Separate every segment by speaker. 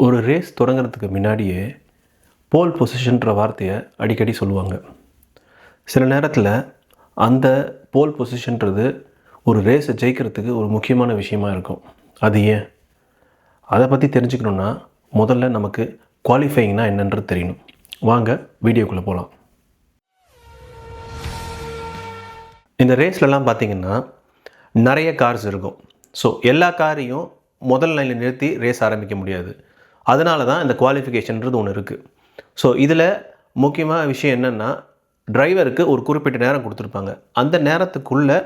Speaker 1: ஒரு ரேஸ் தொடங்குறதுக்கு முன்னாடியே போல் பொசிஷன்ற வார்த்தையை அடிக்கடி சொல்லுவாங்க. சில நேரத்தில் அந்த போல் பொசிஷன்றது ஒரு ரேஸை ஜெயிக்கிறதுக்கு ஒரு முக்கியமான விஷயமா இருக்கும். அது ஏன்? அதை பற்றி தெரிஞ்சுக்கணுன்னா முதல்ல நமக்கு குவாலிஃபையிங்னா என்னன்றது தெரியணும். வாங்க வீடியோக்குள்ளே போகலாம். இந்த ரேஸ்லலாம் பார்த்திங்கன்னா நிறைய கார்ஸ் இருக்கும். ஸோ எல்லா காரையும் முதல் லைனில் நிறுத்தி ரேஸ் ஆரம்பிக்க முடியாது. அதனால தான் இந்த குவாலிஃபிகேஷன்றது ஒன்று இருக்குது. ஸோ இதில் முக்கியமான விஷயம் என்னென்னா, டிரைவருக்கு ஒரு குறிப்பிட்ட நேரம் கொடுத்துருப்பாங்க. அந்த நேரத்துக்குள்ளே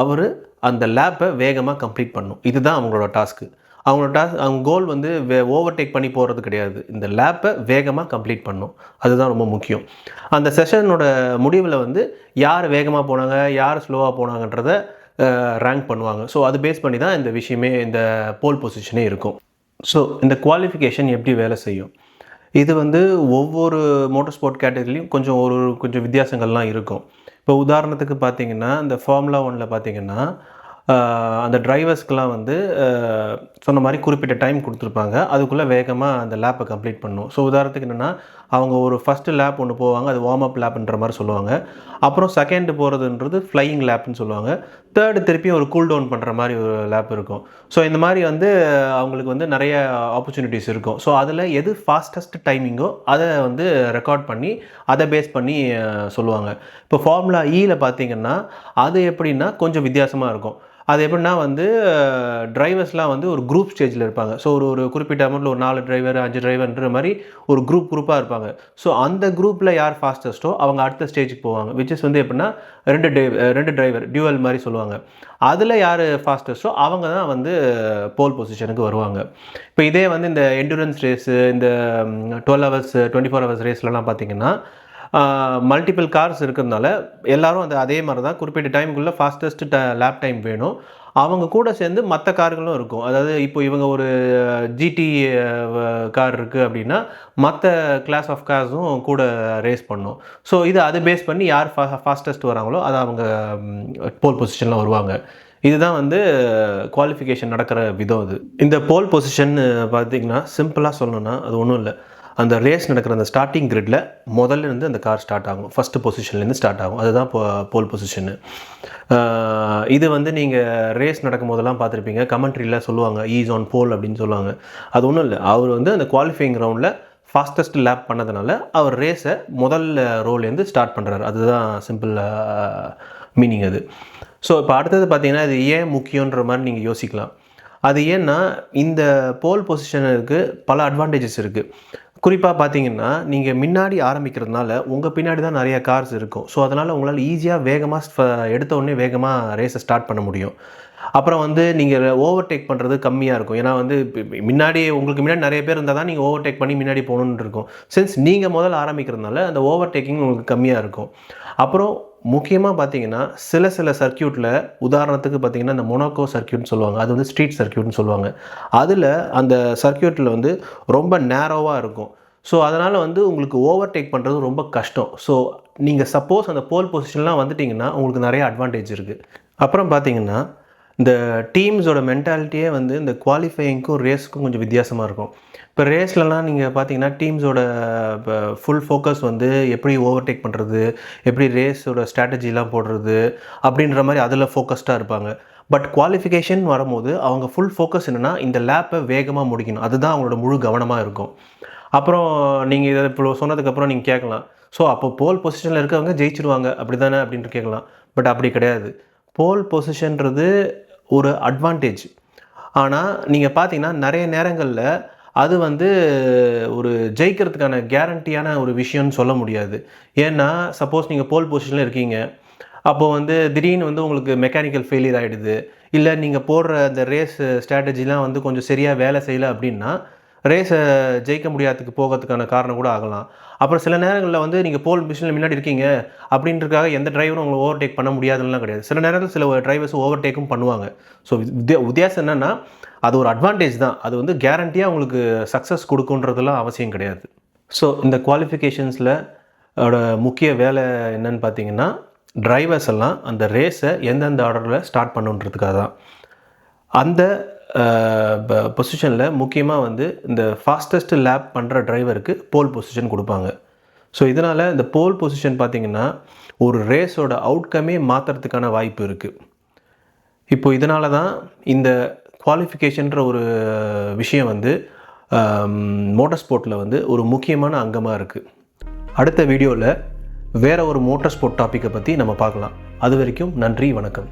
Speaker 1: அவர் அந்த லேப்பை வேகமாக கம்ப்ளீட் பண்ணணும். இதுதான் அவங்களோட டாஸ்க்கு. அவங்க கோல் வந்து ஓவர்டேக் பண்ணி போகிறது கிடையாது. இந்த லேப்பை வேகமாக கம்ப்ளீட் பண்ணணும். அதுதான் ரொம்ப முக்கியம். அந்த செஷனோட முடிவில் வந்து யார் வேகமாக போனாங்க, யார் ஸ்லோவாக போனாங்கன்றதை ரேங்க் பண்ணுவாங்க. ஸோ அது பேஸ் பண்ணி தான் இந்த விஷயமே, இந்த போல் பொசிஷனே இருக்கும். ஸோ இந்த குவாலிஃபிகேஷன் எப்படி வேலை செய்யும்? இது வந்து ஒவ்வொரு மோட்டார் ஸ்போர்ட் கேட்டகரிலையும் கொஞ்சம் வித்தியாசங்கள்லாம் இருக்கும். இப்போ உதாரணத்துக்கு பார்த்தீங்கன்னா, இந்த ஃபார்முலா 1ல் பார்த்தீங்கன்னா, அந்த டிரைவர்ஸ்க்கெலாம் வந்து சொன்ன மாதிரி குறிப்பிட்ட டைம் கொடுத்துருப்பாங்க. அதுக்குள்ளே வேகமாக அந்த லேப்பை கம்ப்ளீட் பண்ணணும். ஸோ உதாரணத்துக்கு என்னென்னா, அவங்க ஒரு ஃபஸ்ட்டு லேப் ஒன்று போவாங்க. அது வார்ம் அப் லேப்புன்ற மாதிரி சொல்லுவாங்க. அப்புறம் செகண்டு போகிறதுன்றது ஃப்ளையிங் லேப்னு சொல்லுவாங்க. தேர்டு திருப்பி ஒரு கூல் டவுன் பண்ணுற மாதிரி ஒரு லேப் இருக்கும். ஸோ இந்த மாதிரி வந்து அவங்களுக்கு வந்து நிறைய ஆப்பர்ச்சுனிட்டிஸ் இருக்கும். ஸோ அதில் எது ஃபாஸ்டஸ்ட் டைமிங்கோ அதை வந்து ரெக்கார்ட் பண்ணி அதை பேஸ் பண்ணி சொல்லுவாங்க. இப்போ ஃபார்முலா ஈயில் பார்த்தீங்கன்னா, அது எப்படின்னா கொஞ்சம் வித்தியாசமாக இருக்கும். அது எப்படின்னா வந்து டிரைவர்ஸ்லாம் வந்து ஒரு குரூப் ஸ்டேஜில் இருப்பாங்க. ஸோ ஒரு குறிப்பிட்ட அமௌண்ட்டில் ஒரு 4 டிரைவர் 5 டிரைவர்ன்ற மாதிரி ஒரு குரூப்பாக இருப்பாங்க. ஸோ அந்த குரூப்பில் யார் ஃபாஸ்டஸ்ட்டோ அவங்க அடுத்த ஸ்டேஜுக்கு போவாங்க. விச் இஸ் வந்து எப்படின்னா 2 டிரைவர் டியூவல் மாதிரி சொல்லுவாங்க. அதில் யார் ஃபாஸ்டஸ்ட்டோ அவங்க தான் வந்து போல் பொசிஷனுக்கு வருவாங்க. இப்போ இதே வந்து இந்த என்டூரன்ஸ் ரேஸு, இந்த 12 ஹவர்ஸ் 24 ஹவர்ஸ் ரேஸ்லலாம் பார்த்திங்கன்னா, மல்டிபிள் கார்ஸ் இருக்கிறதுனால எல்லோரும் அதே மாதிரி தான் குறிப்பிட்ட டைமுக்குள்ளே ஃபாஸ்டஸ்ட் லேப் டைம் வேணும். அவங்க கூட சேர்ந்து மற்ற கார்களும் இருக்கும். அதாவது இப்போ இவங்க ஒரு ஜிடி கார் இருக்குது அப்படின்னா, மற்ற கிளாஸ் ஆஃப் கார்ஸும் கூட ரேஸ் பண்ணும். ஸோ அது பேஸ் பண்ணி யார் ஃபாஸ்டஸ்ட் வராங்களோ அதை அவங்க போல் பொசிஷனில் வருவாங்க. இதுதான் வந்து குவாலிஃபிகேஷன் நடக்கிற விதம். இந்த போல் பொசிஷன் பார்த்திங்கன்னா சிம்பிளாக சொல்லணும்னா அது ஒன்றும் இல்லை. அந்த ரேஸ் நடக்கிற அந்த ஸ்டார்டிங் கிரிட்டில் முதல்ல இருந்து அந்த கார் ஸ்டார்ட் ஆகும். ஃபஸ்ட்டு பொசிஷன்லேருந்து ஸ்டார்ட் ஆகும். அதுதான் போல் பொசிஷனு. இது வந்து நீங்கள் ரேஸ் நடக்கும் போதெல்லாம் பார்த்துருப்பீங்க. கமெண்ட்ரியில் சொல்லுவாங்க ஈஸ் ஆன் போல் அப்படின்னு சொல்லுவாங்க. அது ஒன்றும் இல்லை. அவர் வந்து அந்த குவாலிஃபையிங் ரவுண்டில் ஃபாஸ்டஸ்ட் லேப் பண்ணதுனால அவர் ரேஸை முதல் ரோலேருந்து ஸ்டார்ட் பண்ணுறாரு. அதுதான் சிம்பிள் மீனிங் அது. ஸோ இப்போ அடுத்தது பார்த்தீங்கன்னா, இது ஏன் முக்கியன்ற மாதிரி நீங்கள் யோசிக்கலாம். அது ஏன்னா இந்த போல் பொசிஷனுக்கு பல அட்வான்டேஜஸ் இருக்குது. குறிப்பாக பார்த்தீங்கன்னா, நீங்கள் முன்னாடி ஆரம்பிக்கிறதுனால உங்கள் பின்னாடி தான் நிறைய கார்ஸ் இருக்கும். ஸோ அதனால் உங்களால் ஈஸியாக வேகமாக எடுத்த உடனே வேகமாக ரேஸை ஸ்டார்ட் பண்ண முடியும். அப்புறம் வந்து நீங்கள் ஓவர்டேக் பண்ணுறது கம்மியாக இருக்கும். ஏன்னா வந்து உங்களுக்கு முன்னாடி நிறைய பேர் இருந்தால் தான் நீங்கள் ஓவர்டேக் பண்ணி முன்னாடி போகணுன்னு இருக்கும். சின்ஸ் நீங்கள் முதல்ல ஆரம்பிக்கிறதுனால அந்த ஓவர்டேக்கிங் உங்களுக்கு கம்மியாக இருக்கும். அப்புறம் முக்கியமாக பார்த்தீங்கன்னா, சில சர்க்கியூட்டில் உதாரணத்துக்கு பார்த்தீங்கன்னா, இந்த மொனாக்கோ சர்க்கியூட்னு சொல்லுவாங்க. அது வந்து ஸ்ட்ரீட் சர்க்கியூட்னு சொல்லுவாங்க. அதில் அந்த சர்க்கியூட்டில் வந்து ரொம்ப நேரோவாக இருக்கும். ஸோ அதனால் வந்து உங்களுக்கு ஓவர்டேக் பண்ணுறது ரொம்ப கஷ்டம். ஸோ நீங்கள் சப்போஸ் அந்த போல் பொசிஷன்லாம் வந்துட்டிங்கன்னா உங்களுக்கு நிறைய அட்வான்டேஜ் இருக்குது. அப்புறம் பார்த்தீங்கன்னா, இந்த டீம்ஸோட மென்டாலிட்டியே வந்து இந்த குவாலிஃபையிங்க்கும் ரேஸுக்கும் கொஞ்சம் வித்தியாசமாக இருக்கும். இப்போ ரேஸ்லலாம் நீங்கள் பார்த்தீங்கன்னா, டீம்ஸோட இப்போ ஃபுல் ஃபோக்கஸ் வந்து எப்படி ஓவர்டேக் பண்ணுறது, எப்படி ரேஸோட ஸ்ட்ராட்டஜிலாம் போடுறது அப்படின்ற மாதிரி அதில் ஃபோக்கஸ்டாக இருப்பாங்க. பட் குவாலிஃபிகேஷன் வரும்போது அவங்க ஃபுல் ஃபோக்கஸ் என்னென்னா இந்த லேப்பை வேகமாக முடிக்கணும். அதுதான் அவங்களோட முழு கவனமாக இருக்கும். அப்புறம் நீங்கள் இதை இப்போ சொன்னதுக்கப்புறம் நீங்கள் கேட்கலாம், ஸோ அப்போ போல் பொசிஷனில் இருக்கவங்க ஜெயிச்சிருவாங்க அப்படி தானே அப்படின்ட்டு கேட்கலாம். பட் அப்படி கிடையாது. போல் பொசிஷன்றது ஒரு அட்வான்டேஜ். ஆனால் நீங்கள் பார்த்தீங்கன்னா நிறைய நேரங்களில் அது வந்து ஒரு ஜெயிக்கிறதுக்கான கேரண்டியான ஒரு விஷயம்னு சொல்ல முடியாது. ஏன்னா சப்போஸ் நீங்கள் போல் பொசிஷனில் இருக்கீங்க, அப்போது வந்து திடீர்னு வந்து உங்களுக்கு மெக்கானிக்கல் ஃபெயிலியர் ஆகிடுது, இல்லை நீங்கள் போடுற அந்த ரேஸ் ஸ்ட்ராட்டஜிலாம் வந்து கொஞ்சம் சரியாக வேலை செய்யலை அப்படின்னா ரேஸை ஜெயிக்க முடியாததுக்கு போகிறதுக்கான காரணம் கூட ஆகலாம். அப்புறம் சில நேரங்களில் வந்து நீங்கள் போல் பொசிஷனில் முன்னாடி இருக்கீங்க அப்படின்றதுக்காக எந்த டிரைவரும் உங்களை ஓவர்டேக் பண்ண முடியாதுலாம் கிடையாது. சில நேரத்தில் சில டிரைவர்ஸ் ஓவர்டேக்கும் பண்ணுவாங்க. ஸோ வித்தியாசம் என்னென்னா, அது ஒரு அட்வான்டேஜ் தான். அது வந்து கேரண்டியாக உங்களுக்கு சக்ஸஸ் கொடுக்குன்றதுலாம் அவசியம் கிடையாது. ஸோ இந்த குவாலிஃபிகேஷன்ஸில் முக்கிய வேலை என்னன்னு பார்த்தீங்கன்னா, டிரைவர்ஸ் எல்லாம் அந்த ரேஸை எந்தெந்த ஆர்டரில் ஸ்டார்ட் பண்ணுன்றதுக்காக தான். அந்த பொசிஷனில் முக்கியமாக வந்து இந்த ஃபாஸ்டஸ்ட் லேப் பண்ணுற டிரைவருக்கு போல் பொசிஷன் கொடுப்பாங்க. ஸோ இதனால் இந்த போல் பொசிஷன் பார்த்திங்கன்னா ஒரு ரேஸோட அவுட்கமே மாற்றுறதுக்கான வாய்ப்பு இருக்குது. இப்போது இதனால தான் இந்த குவாலிஃபிகேஷன்ற ஒரு விஷயம் வந்து மோட்டார் ஸ்போர்ட்டில் வந்து ஒரு முக்கியமான அங்கமாக இருக்குது. அடுத்த வீடியோவில் வேறு ஒரு மோட்டார் ஸ்போர்ட் டாப்பிக்கை பற்றி நம்ம பார்க்கலாம். அது வரைக்கும் நன்றி, வணக்கம்.